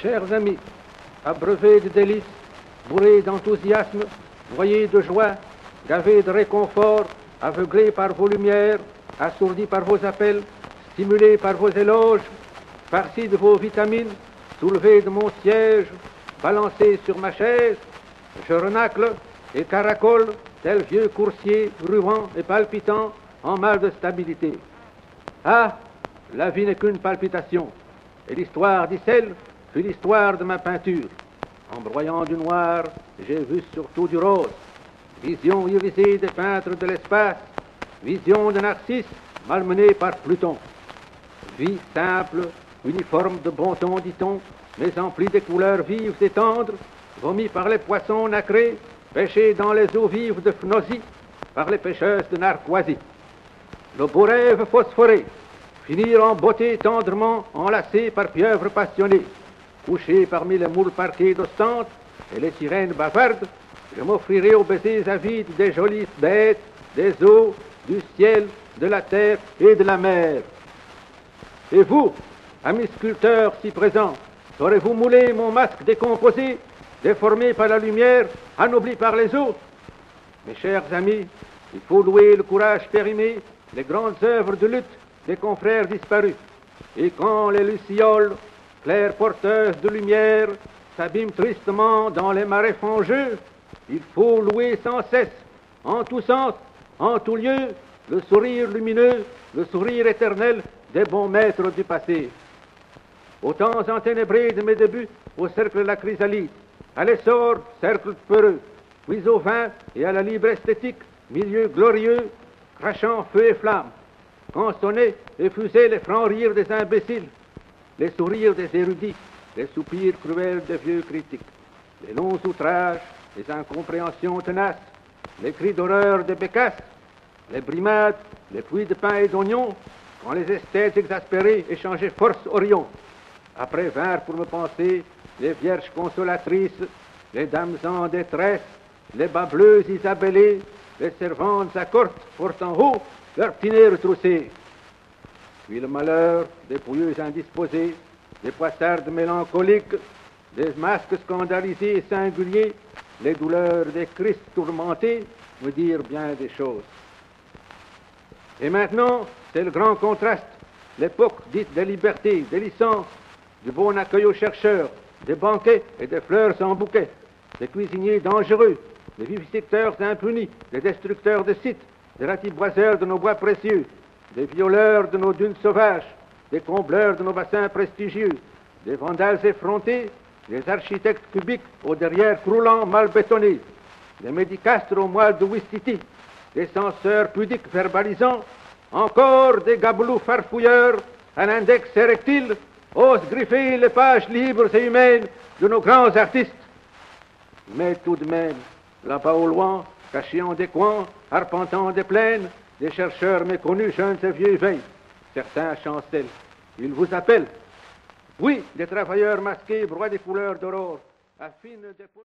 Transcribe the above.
Chers amis, abreuvés de délices, bourrés d'enthousiasme, noyés de joie, gavés de réconfort, aveuglés par vos lumières, assourdis par vos appels, stimulés par vos éloges, farcis de vos vitamines, soulevés de mon siège, balancés sur ma chaise, je renacle et caracole, tel vieux coursier, ruant et palpitant, en mal de stabilité. Ah, la vie n'est qu'une palpitation, et l'histoire d'Icelle fut l'histoire de ma peinture. En broyant du noir, j'ai vu surtout du rose. Vision irisée des peintres de l'espace, vision de Narcisse malmené par Pluton. Vie simple, uniforme de bon ton, dit-on, mais emplie des couleurs vives et tendres, vomies par les poissons nacrés, pêchés dans les eaux vives de Phnosie, par les pêcheuses de Narquoisie. Le beau rêve phosphoré, finir en beauté tendrement enlacé par pieuvres passionnées, couché parmi les moules parqués d'Ostende et les sirènes bavardes, je m'offrirai aux baisers avides des jolies bêtes, des eaux, du ciel, de la terre et de la mer. Et vous, amis sculpteurs si présents, saurez-vous mouler mon masque décomposé, déformé par la lumière, anobli par les eaux? Mes chers amis, il faut louer le courage périmé, les grandes œuvres de lutte des confrères disparus. Et quand les lucioles, claires porteuses de lumière, s'abîment tristement dans les marais fangeux, il faut louer sans cesse, en tout sens, en tout lieu, le sourire lumineux, le sourire éternel des bons maîtres du passé. Aux temps enténébrés de mes débuts, au cercle de la chrysalide, à l'essor, cercle peureux, puis au vin et à la libre esthétique, milieu glorieux, crachant feu et flamme, quand sonnaient et fusaient les francs rires des imbéciles, les sourires des érudits, les soupirs cruels des vieux critiques, les longs outrages, les incompréhensions tenaces, les cris d'horreur des bécasses, les brimades, les pluies de pain et d'oignons, quand les esthètes exaspérés échangeaient force Orion. Après vinrent pour me penser les vierges consolatrices, les dames en détresse, les bableuses isabellées, les servantes à corte portant haut leurs tinets retroussés. Puis le malheur des pouilleux indisposés, des poissardes mélancoliques, des masques scandalisés et singuliers, les douleurs des Christ tourmentés me dirent bien des choses. Et maintenant, c'est le grand contraste, l'époque dite des libertés, des licences, du bon accueil aux chercheurs, des banquets et des fleurs en bouquet, des cuisiniers dangereux, des vivisecteurs impunis, des destructeurs de sites, des ratiboiseurs de nos bois précieux, des violeurs de nos dunes sauvages, des combleurs de nos bassins prestigieux, des vandales effrontés, des architectes cubiques aux derrières croulants mal bétonnés, des médicastres aux moelles de Ouistiti, des censeurs pudiques verbalisants, encore des gabelous farfouilleurs à l'index érectile, osent griffer les pages libres et humaines de nos grands artistes. Mais tout de même, là-bas au loin, cachés en des coins, arpentant des plaines, des chercheurs méconnus, jeunes et vieux veillent. Certains chancellent. Ils vous appellent. Oui, des travailleurs masqués broient des couleurs d'aurore, affinent des...